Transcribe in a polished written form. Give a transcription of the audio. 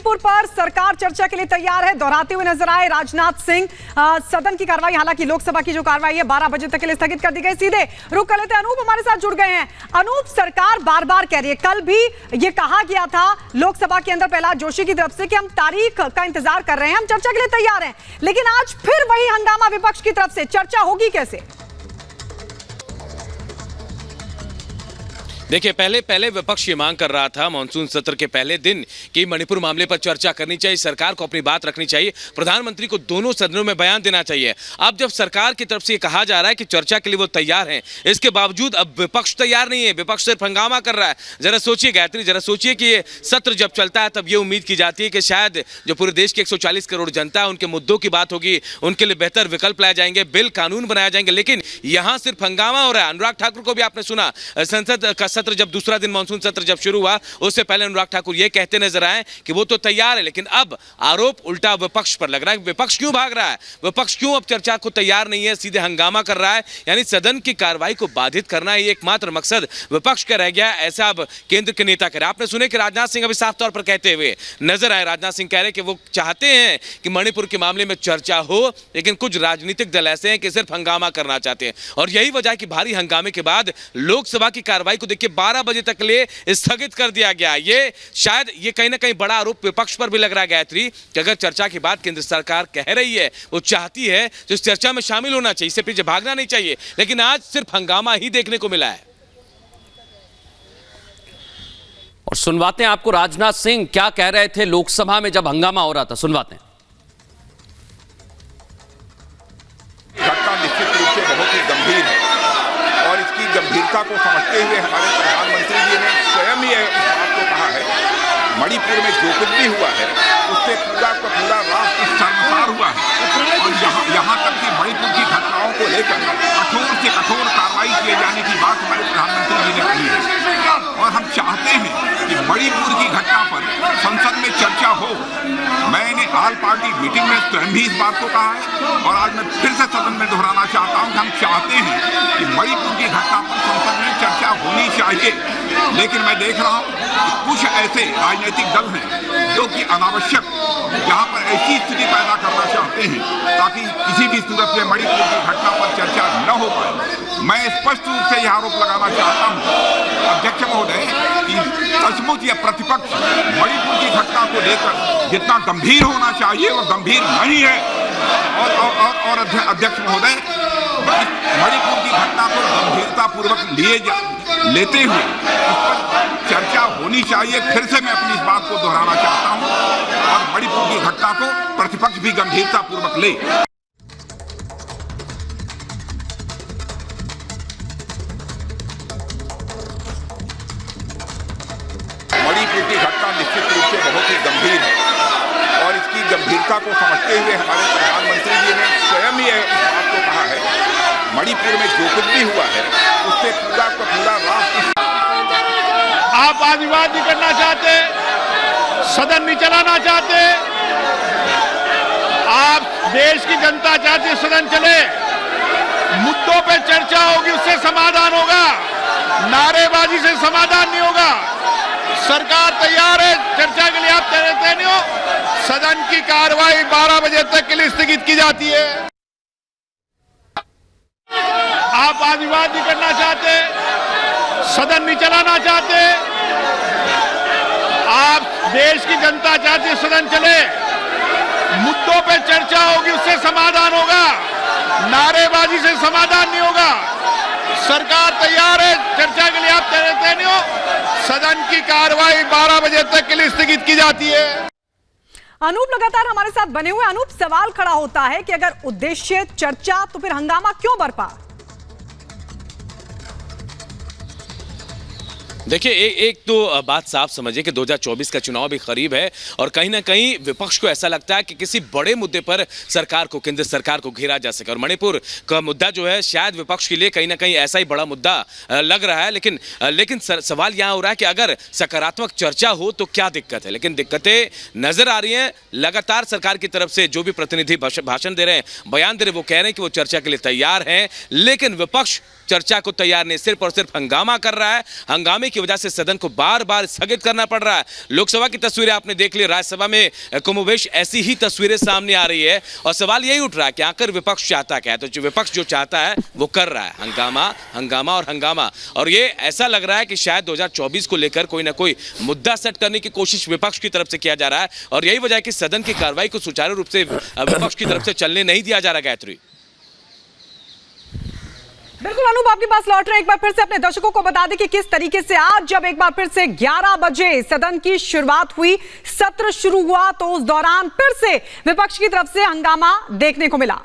मणिपुर पर सरकार चर्चा के लिए तैयार है, दोहराते हुए नजर आए राजनाथ सिंह। सदन की कार्रवाई, हालांकि लोकसभा की जो कार्रवाई है 12 बजे तक के लिए स्थगित कर दी गई। सीधे रुक कर लेते हैं, अनूप हमारे साथ जुड़ गए हैं। अनूप, सरकार बार बार कह रही है, कल भी ये कहा गया था लोकसभा के अंदर प्रहलाद जोशी की तरफ से कि हम तारीख का इंतजार कर रहे हैं, हम चर्चा के लिए तैयार हैं, लेकिन आज फिर वही हंगामा विपक्ष की तरफ से। चर्चा होगी कैसे? देखिए, पहले विपक्ष ये मांग कर रहा था मानसून सत्र के पहले दिन कि मणिपुर मामले पर चर्चा करनी चाहिए, सरकार को अपनी बात रखनी चाहिए, प्रधानमंत्री को दोनों सदनों में बयान देना चाहिए। अब जब सरकार की तरफ से ये कहा जा रहा है कि चर्चा के लिए वो तैयार हैं, इसके बावजूद अब विपक्ष तैयार नहीं है, विपक्ष सिर्फ हंगामा कर रहा है। जरा सोचिए गायत्री, जरा सोचिए कि ये सत्र जब चलता है तब ये उम्मीद की जाती है कि शायद जो पूरे देश की 140 करोड़ जनता है उनके मुद्दों की बात होगी, उनके लिए बेहतर विकल्प लाए जाएंगे, बिल कानून बनाए जाएंगे, लेकिन यहाँ सिर्फ हंगामा हो रहा है। अनुराग ठाकुर को भी आपने सुना, संसद का सत्र जब दूसरा दिन मानसून सत्र जब शुरू हुआ उससे पहले अनुराग ठाकुर ये कहते नजर आए कि वो तो तैयार है, लेकिन अब आरोप उल्टा विपक्ष पर लग रहा है। विपक्ष क्यों भाग रहा है, विपक्ष क्यों अब चर्चा को तैयार नहीं है, सीधे हंगामा कर रहा है, यानी सदन की कार्रवाई को बाधित करना है, ये एकमात्र मकसद विपक्ष का रह गया है, ऐसा अब केंद्र के नेता कह रहे हैं। आपने सुने कि राजनाथ सिंह अभी साफ तौर पर कहते हुए नजर आए, राजनाथ सिंह कह रहे हैं कि वो चाहते हैं कि मणिपुर के मामले में चर्चा हो, लेकिन कुछ राजनीतिक दल ऐसे हैं कि सिर्फ हंगामा करना चाहते हैं, और यही वजह है कि भारी हंगामे के बाद लोकसभा की कार्रवाई को देखिए 12 बजे तक के लिए स्थगित कर दिया गया। ये शायद ये कहीं ना कहीं बड़ा आरोप विपक्ष पर भी लग रहा है गायत्री, कि अगर चर्चा की बात केंद्र सरकार कह रही है, वो चाहती है तो इस चर्चा में शामिल होना चाहिए, इससे पीछे भागना नहीं चाहिए, लेकिन आज सिर्फ हंगामा ही देखने को मिला है। और सुनवाते हैं आपको राजनाथ सिंह क्या कह रहे थे लोकसभा में जब हंगामा हो रहा था, सुनवाते हैं। घटना निश्चित रूप से बहुत ही गंभीर है और इसकी गंभीरता को समझते हुए हमारे प्रधानमंत्री जी ने स्वयं ही इस बात को कहा है, मणिपुर में जो कुछ भी हुआ है उससे पूरा का पूरा राष्ट्र शर्मसार हुआ है, और यहाँ तक कि मणिपुर की घटनाओं को लेकर कठोर से कठोर कार्रवाई किए जाने की बात हमारे प्रधानमंत्री जी ने कही है, और हम चाहते हैं कि मणिपुर की घटना पर संसद में चर्चा हो। मैंने ऑल पार्टी मीटिंग में स्वयं भी इस बात को कहा है, और आज मैं फिर से सदन में दोहराना चाहता हूं कि हम चाहते हैं कि मणिपुर की घटना पर संसद में चर्चा होनी चाहिए, लेकिन मैं देख रहा हूं कि कुछ ऐसे राजनीतिक दल हैं जो कि अनावश्यक यहाँ पर ऐसी स्थिति पैदा करना चाहते हैं ताकि किसी भी सूरत में मणिपुर की घटना पर चर्चा न हो पाए। मैं स्पष्ट रूप से यह आरोप लगाना चाहता हूं अध्यक्ष महोदय कि सचमुच यह प्रतिपक्ष मणिपुर की घटना को लेकर जितना गंभीर होना चाहिए वो गंभीर नहीं है, और अध्यक्ष महोदय मणिपुर की घटना को गंभीरता पूर्वक लेते हुए इस पर चर्चा होनी चाहिए। फिर से मैं अपनी इस बात को दोहराना चाहता हूं, और मणिपुर की घटना को प्रतिपक्ष भी गंभीरता पूर्वक ले। मणिपुर की घटना निश्चित रूप से बहुत ही गंभीर है और इसकी गंभीरता को समझते हुए हमारे प्रधानमंत्री जी ने स्वयं ही इस बात को कहा है, मणिपुर में जो कुछ भी हुआ है उससे पूरा का पूरा राष्ट्र। आप वाद नहीं करना चाहते, सदन नहीं चलाना चाहते, आप देश की जनता चाहती है सदन चले, मुद्दों पे चर्चा होगी उससे समाधान होगा, नारेबाजी से समाधान नहीं होगा। सरकार तैयार है चर्चा के लिए, आप तैयार नहीं हो, सदन की कार्रवाई 12 बजे तक के लिए स्थगित की जाती है। आप वाद नहीं करना चाहते, सदन नहीं चलाना चाहते, आप देश की जनता चाहती है सदन चले, मुद्दों पे चर्चा होगी उससे समाधान होगा, नारेबाजी से समाधान नहीं होगा। सरकार तैयार है चर्चा के लिए, आप तैयार नहीं हो, सदन की कार्रवाई 12 बजे तक के लिए स्थगित की जाती है। अनूप लगातार हमारे साथ बने हुए। अनूप, सवाल खड़ा होता है कि अगर उद्देश्य चर्चा तो फिर हंगामा क्यों बरपा? देखिए, एक तो बात साफ समझिए कि 2024 का चुनाव भी करीब है, और कहीं ना कहीं विपक्ष को ऐसा लगता है कि किसी बड़े मुद्दे पर सरकार को, केंद्र सरकार को घेरा जा सके, और मणिपुर का मुद्दा जो है शायद विपक्ष के लिए कहीं ना कहीं ऐसा ही बड़ा मुद्दा लग रहा है। लेकिन सवाल यहाँ हो रहा है कि अगर सकारात्मक चर्चा हो तो क्या दिक्कत है, लेकिन दिक्कतें नजर आ रही हैं लगातार। सरकार की तरफ से जो भी प्रतिनिधि भाषण दे रहे हैं, बयान दे रहे हैं, वो कह रहे हैं कि वो चर्चा के लिए तैयार हैं, लेकिन विपक्ष चर्चा को तैयार नहीं, सिर्फ और सिर्फ हंगामा कर रहा है। हंगामे की वजह से सदन को बार बार स्थगित करना पड़ रहा है। लोकसभा की तस्वीरें आपने देख ली, राज्यसभा में कमोबेश ऐसी ही तस्वीरें सामने आ रही है और सवाल यही उठ रहा है कि आखिर विपक्ष चाहता क्या है। तो जो विपक्ष जो चाहता है वो कर रहा है, हंगामा हंगामा और हंगामा। और ये ऐसा लग रहा है कि शायद 2024 को लेकर कोई ना कोई मुद्दा सेट करने की कोशिश विपक्ष की तरफ से किया जा रहा है और यही वजह है कि सदन की कार्रवाई को सुचारू रूप से विपक्ष की तरफ से चलने नहीं दिया जा रहा। गायत्री, बिल्कुल अनूप, आपके पास लौट रहे हैं। एक बार फिर से अपने दर्शकों को बता दें कि किस तरीके से आज जब एक बार फिर से 11 बजे सदन की शुरुआत हुई, सत्र शुरू हुआ, तो उस दौरान फिर से विपक्ष की तरफ से हंगामा देखने को मिला।